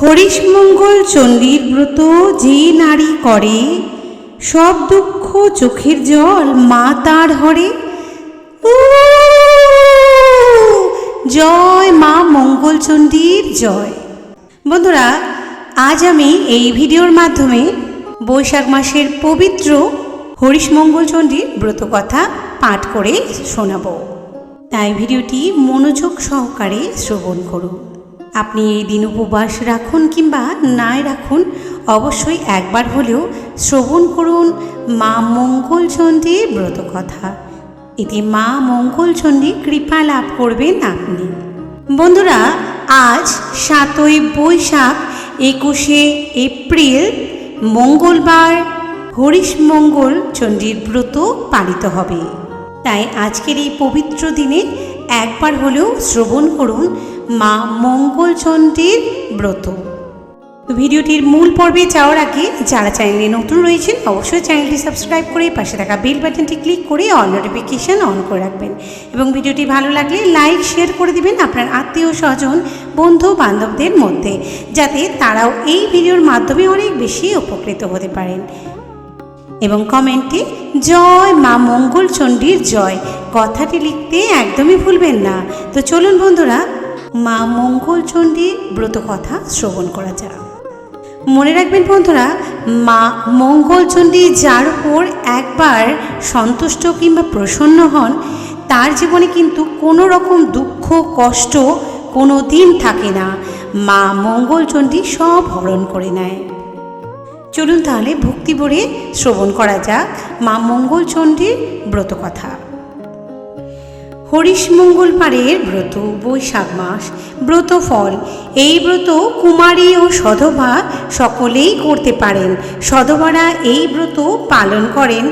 হরিশমঙ্গল চণ্ডীর ব্রত যে নারী করে, সব দুঃখ চোখের জল মা তার হরে। জয় মা মঙ্গলচণ্ডীর জয়। বন্ধুরা, আজ আমি এই ভিডিওর মাধ্যমে বৈশাখ মাসের পবিত্র হরিশমঙ্গল চণ্ডীর ব্রত কথা পাঠ করে শোনাব। তাই ভিডিওটি মনোযোগ সহকারে শ্রবণ করুন। আপনি এই দিন উপবাস রাখুন কিংবা নাই রাখুন, অবশ্যই একবার হলেও শ্রবণ করুন মা মঙ্গলচণ্ডীর ব্রত কথা। এতে মা মঙ্গলচণ্ডী কৃপা লাভ করবেন আপনি। বন্ধুরা, আজ 7ই বৈশাখ 21শে এপ্রিল মঙ্গলবার হরিশমঙ্গল চণ্ডীর ব্রত পালিত হবে। তাই আজকের এই পবিত্র দিনে একবার হলেও শ্রবণ করুন মা মঙ্গলচণ্ডীর ব্রত। ভিডিওটির মূল পর্বে যাওয়ার আগে যারা চ্যানেলে নতুন রয়েছেন, অবশ্যই চ্যানেলটি সাবস্ক্রাইব করে পাশে থাকা বেল বাটনটি ক্লিক করে অল নোটিফিকেশান অন করে রাখবেন এবং ভিডিওটি ভালো লাগলে লাইক শেয়ার করে দিবেন আপনার আত্মীয় স্বজন বন্ধু বান্ধবদের মধ্যে, যাতে তারাও এই ভিডিওর মাধ্যমে অনেক বেশি উপকৃত হতে পারেন। এবং কমেন্টে জয় মা মঙ্গলচণ্ডীর জয় কথাটি লিখতে একদমই ভুলবেন না। তো চলুন বন্ধুরা, মা মঙ্গলচণ্ডীর ব্রত কথা শ্রবণ করা যাক। মনে রাখবেন বন্ধুরা, মা মঙ্গলচণ্ডী যার উপর একবার সন্তুষ্ট কিংবা প্রসন্ন হন, তার জীবনে কিন্তু কোনো রকম দুঃখ কষ্ট কোনো দিন থাকে না। মা মঙ্গলচণ্ডী সব হরণ করে নেয়। চলুন তাহলে ভক্তি ভরে শ্রবণ করা যাক মা মঙ্গলচণ্ডীর ব্রত কথা। হরিশমঙ্গলবারের ব্রত, বৈশাখ মাস। ব্রত ফল। এই ব্রত কুমারী ও সধবা সকলেই করতে পারেন। সধবারা এই ব্রত পালন করেন।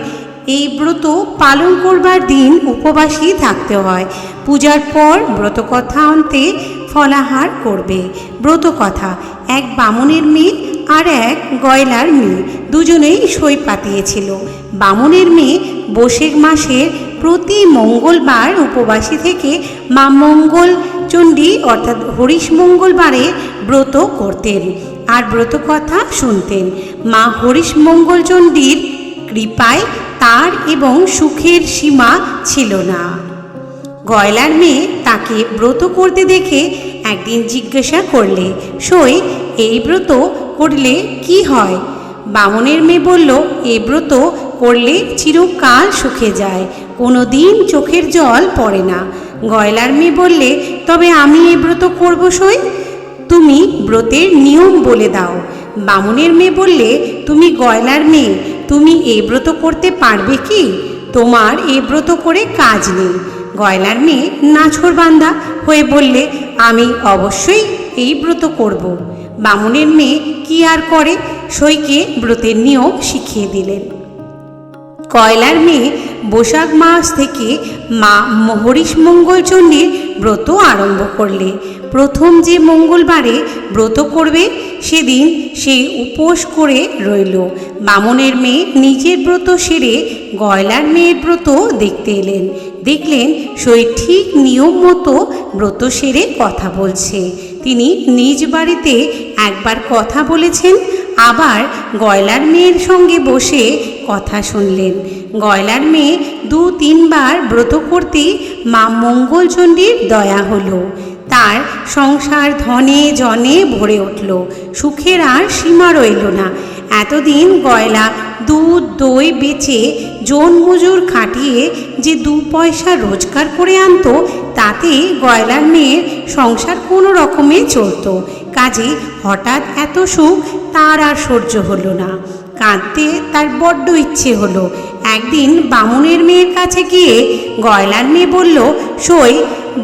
এই ব্রত পালন করবার দিন উপবাসী থাকতে হয়। পূজার পর ব্রতকথা অন্তে ফলাহার করবে। ব্রতকথা। এক বামুনের মেয়ে আর এক গয়লার মেয়ে দুজনেই সই পাতিয়েছিল। বামুনের মেয়ে বৈশাখ মাসের প্রতি মঙ্গলবার উপবাসী থেকে মা মঙ্গলচণ্ডী অর্থাৎ হরিশমঙ্গলবারে ব্রত করতেন আর ব্রত কথা শুনতেন। মা হরিশমঙ্গলচণ্ডীর কৃপায় তার এবং সুখের সীমা ছিল না। গয়লার মেয়ে তাকে ব্রত করতে দেখে একদিন জিজ্ঞাসা করলে, সই এই ব্রত করলে কি হয়? বামুনের মেয়ে বলল, এই ব্রত করলে চিরকাল সুখে যায়, কোনো দিন চোখের জল পড়ে না। গয়লার মেয়ে বললে, তবে আমি এই ব্রত করব সই, তুমি ব্রতের নিয়ম বলে দাও। বামুনের মেয়ে বললে, তুমি গয়লার মেয়ে, তুমি এই ব্রত করতে পারবে কি? তোমার এই ব্রত করে কাজ নেই। গয়লার মেয়ে নাছোড়বান্দা হয়ে বললে, আমি অবশ্যই এই ব্রত করব। বামুনের মেয়ে কি আর করে, সইকে ব্রতের নিয়ম শিখিয়ে দিলেন। গয়লার মেয়ে বৈশাখ মাস থেকে মা হরিশমঙ্গলচণ্ডীর ব্রত আরম্ভ করলে। প্রথম যে মঙ্গলবারে ব্রত করবে সেদিন সে উপোস করে রইল। বামুনের মেয়ে নিজের ব্রত সেরে গয়লার মেয়ের ব্রত দেখতে এলেন। দেখলেন সই ঠিক নিয়ম মতো ব্রত সেরে কথা বলছে। তিনি নিজ বাড়িতে একবার কথা বলেছেন, আবার গয়লার মেয়ের সঙ্গে বসে কথা শুনলেন। গয়লার মেয়ে 2-3 বার ব্রত করতেই মা মঙ্গলচণ্ডীর দয়া হলো। তার সংসার ধনে জনে ভরে উঠল, সুখের আর সীমা রইল না। এতদিন গয়লা দুধ দই বেচে জন মজুর খাটিয়ে যে 2 পয়সা রোজগার করে আনতো, তাতে গয়লার মেয়ের সংসার কোনো রকমে চলত। কাজে হঠাৎ এত সুখ তার আর সহ্য হলো না। কাঁদতে তার বড্ড ইচ্ছে হলো। একদিন বামুনের মেয়ের কাছে গিয়ে গয়লার মেয়ে বলল, সই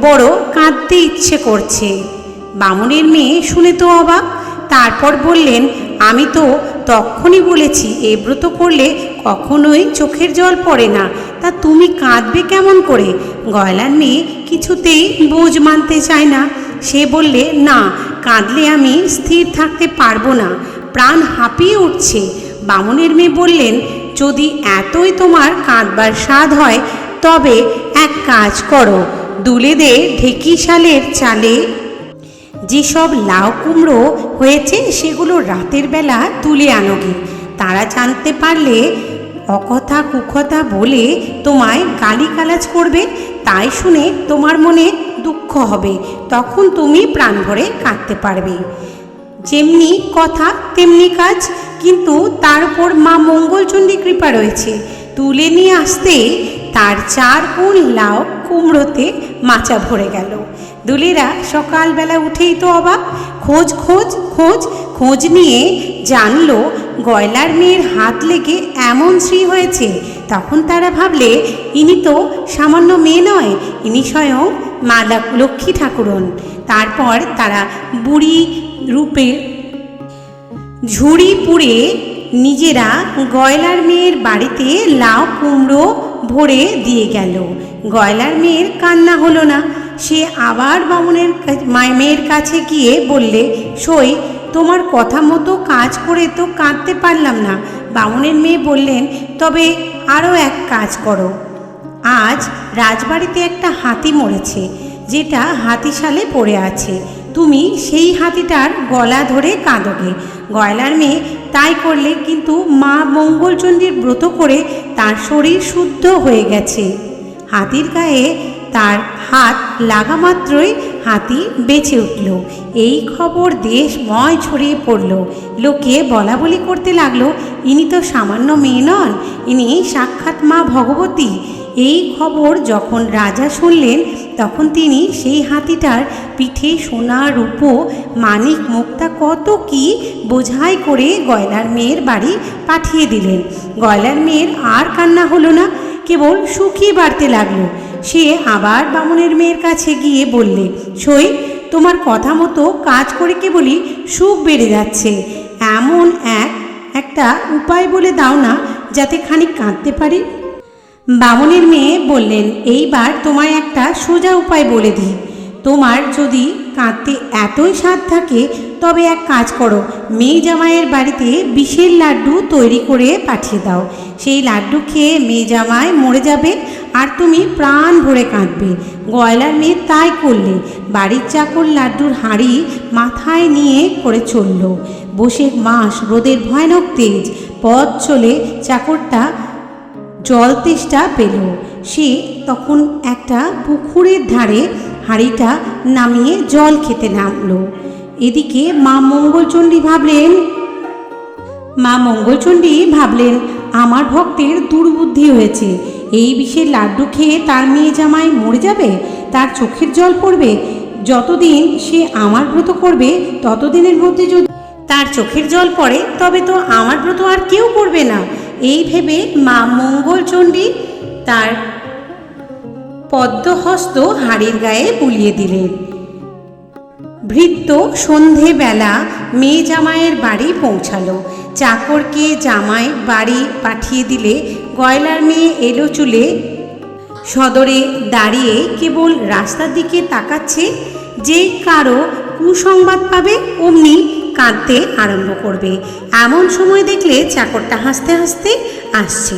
বড় কাঁদতে ইচ্ছে করছে। বামুনের মেয়ে শুনে তো অবাক। তারপর বললেন, আমি তো তখনই বলেছি এই ব্রত করলে কখনোই চোখের জল পড়ে না, তা তুমি কাঁদবে কেমন করে? গয়লার মেয়ে কিছুতেই বোঝ মানতে চায় না। সে বললে, না, কাঁদলে আমি স্থির থাকতে পারবো না, প্রাণ হাঁপিয়ে উঠছে। বামুনের মেয়ে বললেন, যদি এতই তোমার কাঁদবার স্বাদ হয় তবে এক কাজ করো, দুলে দে ঢেকি শালের চালে যেসব লাউ কুমড়ো হয়েছে সেগুলো রাতের বেলা তুলে আনোগে। তারা জানতে পারলে অকথা কুকথা বলে তোমায় গালিগালাজ করবে, তাই শুনে তোমার মনে দুঃখ হবে, তখন তুমি প্রাণ ভরে কাঁদতে পারবে। যেমনি কথা তেমনি কাজ, কিন্তু তার উপর মা মঙ্গলচণ্ডী কৃপা রয়েছে। তুলে নিয়ে আসতে তার 4 গুণ লাউ কুমড়োতে মাচা ভরে গেল। দুলেরা সকালবেলা উঠেই তো অবাক, খোঁজ খোঁজ খোঁজ খোঁজ নিয়ে জানলো গয়লার মেয়ের হাত লেগে এমন শ্রী হয়েছে। তখন তারা ভাবলে ইনি তো সামান্য মেয়ে নয়, ইনি স্বয়ং মা লক্ষ্মী ঠাকুরন। তারপর তারা বুড়ি রূপে ঝুড়ি পুড়ে নিজেরা গয়লার মেয়ের বাড়িতে লাউ কুমড়ো ভরে দিয়ে গেল। গয়লার মেয়ের কান্না হলো না। সে আবার বামুনের মেয়ের কাছে গিয়ে বললে, সই তোমার কথা মতো কাজ করে তো কাঁদতে পারলাম না। বামুনের মেয়ে বললেন, তবে আরও এক কাজ করো। আজ রাজবাড়িতে একটা হাতি মরেছে, যেটা হাতিশালে পড়ে আছে। তুমি সেই হাতিটার গলা ধরে কাঁদোগে। গয়লার মেয়ে তাই করলে, কিন্তু মা মঙ্গলচণ্ডীর ব্রত করে তার শরীর শুদ্ধ হয়ে গেছে। হাতির গায়ে তার হাত লাগা মাত্রই হাতি বেঁচে উঠল। এই খবর দেশময় ছড়িয়ে পড়ল। লোকে বলা বলি করতে লাগলো, ইনি তো সামান্য মেয়ে নন, ইনি সাক্ষাৎ মা ভগবতী। এই খবর যখন রাজা শুনলেন, তখন তিনি সেই হাতিটার পিঠে সোনা রূপো মানিক মুক্তা কত কি বোঝাই করে গয়লার মেয়ের বাড়ি পাঠিয়ে দিলেন। গয়লার মেয়ের আর কান্না হলো না, কেবল সুখই বাড়তে লাগলো। সে আবার বামুনের মেয়ের কাছে গিয়ে বললে, সই তোমার কথা মতো কাজ করে কেবলই সুখ বেড়ে যাচ্ছে। এমন একটা উপায় বলে দাও না, যাতে খানিক কাঁদতে পারি। বামুনের মেয়ে বললেন, এইবার তোমায় একটা সোজা উপায় বলে দিই। তোমার যদি কাঁদতে এতই স্বাদ থাকে, তবে এক কাজ করো, মেয়ে জামাইয়ের বাড়িতে বিষের লাড্ডু তৈরি করে পাঠিয়ে দাও। সেই লাড্ডু খেয়ে মেয়ে জামাই মরে যাবে, আর তুমি প্রাণ ভরে কাঁদবে। গয়লার মেয়ে তাই করলে। বাড়ির চাকর লাড্ডুর হাঁড়ি মাথায় নিয়ে করে চলল। বৈশাখ মাস, রোদের ভয়ানক তেজ। পথ চলে চাকরটা জল তেষ্টা পেল। সে তখন একটা পুকুরের ধারে হাঁড়িটা নামিয়ে জল খেতে নামলো। এদিকে মা মঙ্গলচণ্ডী ভাবলেন, আমার ভক্তের দুর্বুদ্ধি হয়েছে। এই বিষের লাড্ডু খেয়ে তার মেয়ে জামাই মরে যাবে, তার চোখের জল পড়বে। যতদিন সে আমার ব্রত করবে, ততদিনের মধ্যে যদি তার চোখের জল পড়ে, তবে তো আমার ব্রত আর কেউ করবে না। এই ভেবে মা মঙ্গলচণ্ডী তার পদ্মহস্ত হাঁড়ির গায়ে বুলিয়ে দিলেন। ভৃত্য সন্ধেবেলা মেয়ে জামাইয়ের বাড়ি পৌঁছালো। চাকরকে জামাই বাড়ি পাঠিয়ে দিলে গয়লার মেয়ে এলো চুলে সদরে দাঁড়িয়ে কেবল রাস্তার দিকে তাকাচ্ছে। যে কারো কুসংবাদ পাবে অমনি কাঁদতে আরম্ভ করবে। এমন সময় দেখলে চাকরটা হাসতে হাসতে আসছে।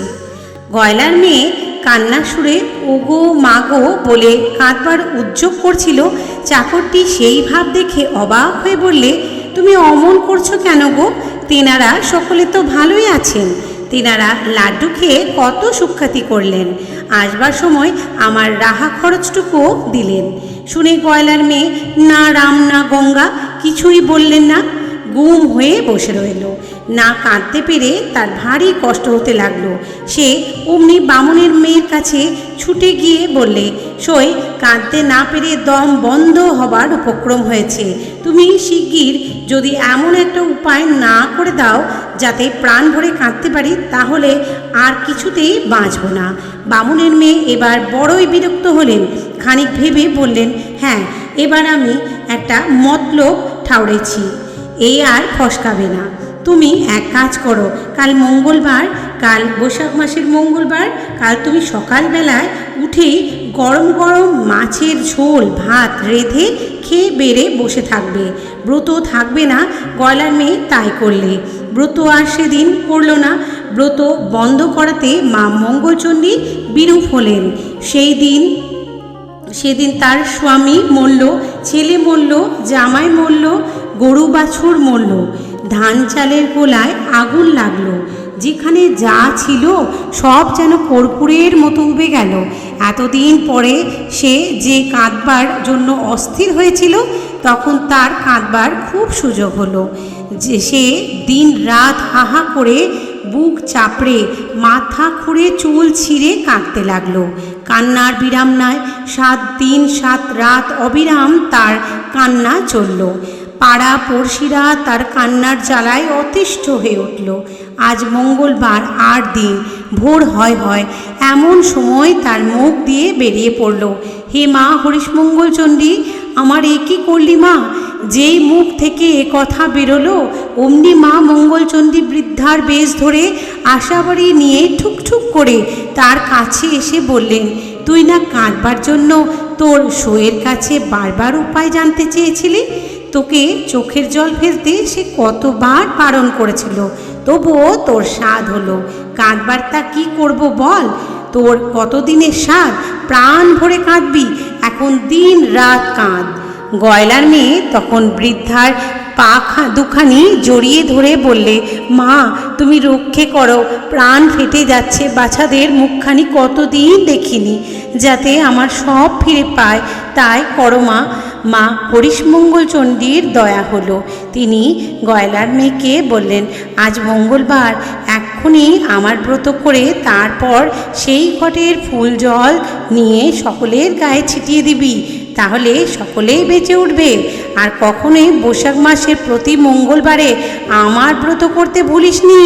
গয়লার মেয়ে কান্না সুরে ওগো মাগো বলে কাঁদবার উদ্যোগ করছিল। চাকরটি সেই ভাব দেখে অবাক হয়ে বললে, তুমি অমন করছো কেন গো? তেনারা সকলে তো ভালোই আছেন। তেনারা লাড্ডু খেয়ে কত সুখ্যাতি করলেন, আসবার সময় আমার রাহা খরচটুকুও দিলেন। শুনে গয়লার মেয়ে না রাম না গঙ্গা কিছুই বললেন না, গুম হয়ে বসে রইল। না কাঁদতে পেরে তার ভারী কষ্ট হতে লাগলো। সে অমনি বামুনের মেয়ের কাছে ছুটে গিয়ে বললে, সই কাঁদতে না পেরে দম বন্ধ হবার উপক্রম হয়েছে। তুমি শিগগির যদি এমন একটা উপায় না করে দাও যাতে প্রাণ ভরে কাঁদতে পারি, তাহলে আর কিছুতেই বাঁচব না। বামুনের মেয়ে এবার বড়ই বিরক্ত হলেন। খানিক ভেবে বললেন, হ্যাঁ, এবার আমি একটা মতলব ঠাউরেছি, এই আর ফসকাবে না। তুমি এক কাজ করো, কাল মঙ্গলবার, কাল বৈশাখ মাসের মঙ্গলবার, কাল তুমি সকালবেলায় উঠেই গরম গরম মাছের ঝোল ভাত রেঁধে খেয়ে বেড়ে বসে থাকবে। ব্রত থাকবে না। গয়লার মেয়ে তাই করলে। ব্রত আর সেদিন করল না। ব্রত বন্ধ করাতে মা মঙ্গলচণ্ডী বিরূপ হলেন। সেদিন তার স্বামী মরল, ছেলে মরল, জামাই মরল, গরু বাছুর মরল, ধান চালের গোলায় আগুন লাগলো, যেখানে যা ছিল সব যেন কর্পূরের মতো উবে গেল। এতদিন পরে সে যে কাঁদবার জন্য অস্থির হয়েছিল, তখন তার কাঁদবার খুব সুযোগ হলো। যে সে দিন রাত হাহা করে বুক চাপড়ে মাথা খুঁড়ে চুল ছিঁড়ে কাঁদতে লাগলো। কান্নার বিরাম নাই, 7 দিন 7 রাত অবিরাম তার কান্না চলল। পাড়া পড়শিরা তার কান্নার জ্বালায় অতিষ্ঠ হয়ে উঠল। আজ মঙ্গলবার 8 দিন, ভোর হয় এমন সময় তার মুখ দিয়ে বেরিয়ে পড়ল, হে মা হরিশমঙ্গল চণ্ডী, আমার এ কী করলি মা? যেই মুখ থেকে এ কথা বেরোলো, অমনি মা মঙ্গলচণ্ডী বৃদ্ধার বেশ ধরে আশাবাড়ি নিয়ে ঠুকঠুক করে তার কাছে এসে বললেন, তুই না কাঁদবার জন্য তোর শোয়ের কাছে বারবার উপায় জানতে চেয়েছিলি? তোকে চোখের জল ফেলতে সে কতবার বারণ করেছিল, তবুও তোর স্বাদ হলো। কাঁদবার তা কী করব বল? তোর কতদিনের স্বাদ, প্রাণ ভরে কাঁদবি, এখন দিন রাত কাঁদ। গয়লার মেয়ে তখন বৃদ্ধার পা দুখানি জড়িয়ে ধরে বললে, মা তুমি রক্ষে করো, প্রাণ ফেটে যাচ্ছে, বাচ্চাদের মুখখানি কতদিন দেখিনি, যাতে আমার সব ফিরে পায়, তাই করো মা। মা হরিশমঙ্গল চণ্ডীর দয়া হলো। তিনি গয়লার মেয়েকে বললেন, আজ মঙ্গলবার, এক্ষুনি আমার ব্রত করে তারপর সেই ঘটের ফুল জল নিয়ে সকলের গায়ে ছিটিয়ে দিবি, তাহলে সকলেই বেঁচে উঠবে। আর কখনোই বৈশাখ মাসের প্রতি মঙ্গলবারে আমার ব্রত করতে ভুলিসনি,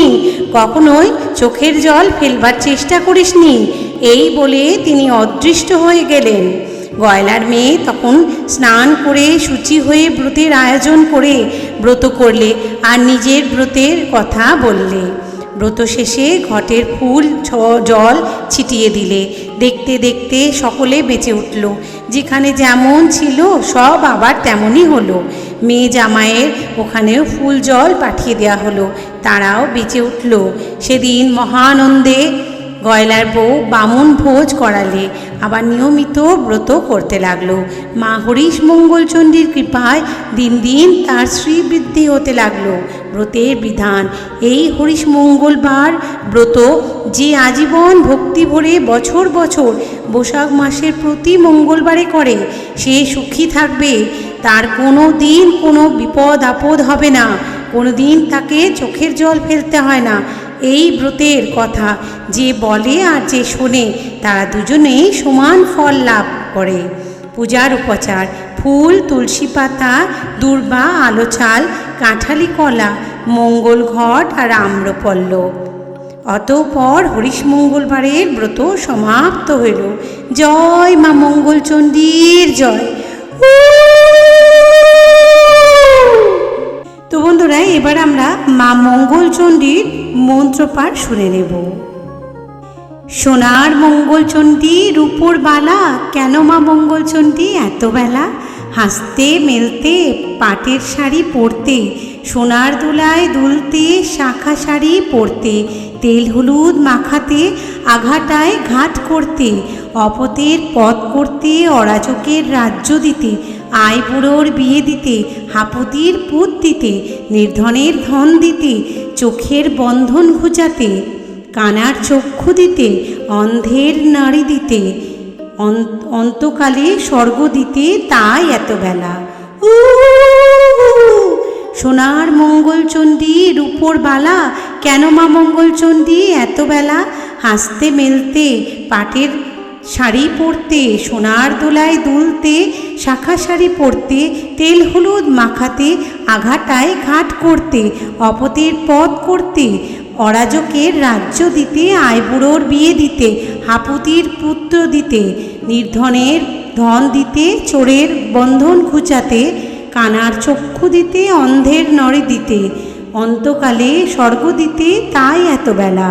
কখনোই চোখের জল ফেলবার চেষ্টা করিসনি। এই বলে তিনি অদৃষ্ট হয়ে গেলেন। গয়লার মেয়ে তখন স্নান করে শুচি হয়ে ব্রতের আয়োজন করে ব্রত করলে আর নিজের ব্রতের কথা বললে। ব্রত শেষে ঘটের ফুল জল ছিটিয়ে দিলে। দেখতে দেখতে সকলে বেঁচে উঠল, যেখানে যেমন ছিল সব আবার তেমনই হলো। মেয়ে জামাইয়ের ওখানেও ফুল জল পাঠিয়ে দেওয়া হলো, তারাও বেঁচে উঠল। সেদিন মহানন্দে গয়লার বউ বামুন ভোজ করালে, আবার নিয়মিত ব্রত করতে লাগলো। মা হরিশমঙ্গল চণ্ডীর কৃপায় দিন দিন তার শ্রীবৃদ্ধি হতে লাগলো। ব্রতের বিধান, এই হরিশমঙ্গলবার ব্রত যে আজীবন ভক্তি ভরে বছর বছর বৈশাখ মাসের প্রতি মঙ্গলবারে করে, সে সুখী থাকবে, তার কোনো দিন কোনো বিপদ আপদ হবে না, কোনো দিন তাকে চোখের জল ফেলতে হয় না। এই ব্রতের কথা যে বলে আর যে শোনে, তারা দুজনেই সমান ফল লাভ করে। পূজার উপচার, ফুল, তুলসী পাতা, দূর্বা, আলো চাল, কাঁঠালি কলা, মঙ্গল ঘট আর আম্রপল্লব। অতঃপর হরিশমঙ্গলবারের ব্রত সমাপ্ত হইল। জয় মা মঙ্গলচণ্ডীর জয়। তো বন্ধুরা, এবার আমরা মা মঙ্গলচণ্ডীর মন্ত্রপাঠ শুনে নেব। সোনার মঙ্গলচণ্ডী রূপোর বালা, কেন মা মঙ্গলচণ্ডী এত বেলা? হাসতে মেলতে পাটের শাড়ি পরতে, সোনার দোলায় দুলতে শাখা শাড়ি পরতে, তেল হলুদ মাখাতে, আঘাটায় ঘাট করতে, অপতের পথ করতে, অরাজকের রাজ্য দিতে, আই বুড়োর বিয়ে দিতে, হাপতির পুত দিতে, নির্ধনের ধন দিতে, চোখের বন্ধন ঘুচাতে, কানার চক্ষু দিতে, অন্ধের নাড়ি দিতে, অন্তকালে স্বর্গ দিতে, তাই এত বেলা। সোনার মঙ্গলচণ্ডী রূপোর বালা, কেন মা মঙ্গলচণ্ডী এত বেলা? হাসতে মেলতে পাটের শাড়ি পরতে, সোনার দোলায় দুলতে, শাখা শাড়ি পরতে, তেল হলুদ মাখাতে, আঘাটায় ঘাট করতে, অপতের পথ করতে, অরাজকের রাজ্য দিতে, আইবুড়োর বিয়ে দিতে, হাপুতির পুত্র দিতে, নির্ধনের ধন দিতে, চোরের বন্ধন ঘুচাতে, কানার চক্ষু দিতে, অন্ধের নড়ে দিতে, অন্তকালে স্বর্গ দিতে, তাই এত বেলা।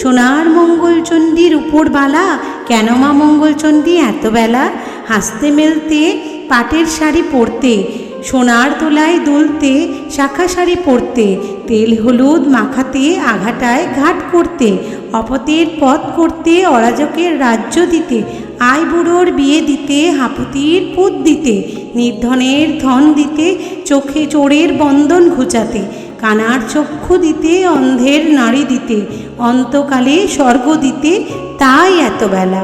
সোনার মঙ্গলচণ্ডীর উপর বালা, কেন মা মঙ্গলচণ্ডী এত বেলা? হাসতে মেলতে পাটের শাড়ি পরতে, সোনার তোলায় দুলতে, শাখা শাড়ি পরতে, তেল হলুদ মাখাতে, আঘাটায় ঘাট করতে, অপতের পথ করতে, অরাজকের রাজ্য দিতে, আই বুড়োর বিয়ে দিতে, হাঁপুতির পুত দিতে, নির্ধনের ধন দিতে, চোখে চোরের বন্ধন ঘুচাতে, কানার চক্ষু দিতে, অন্ধের নাড়ি দিতে, অন্তকালে স্বর্গ দিতে, তাই এত বেলা।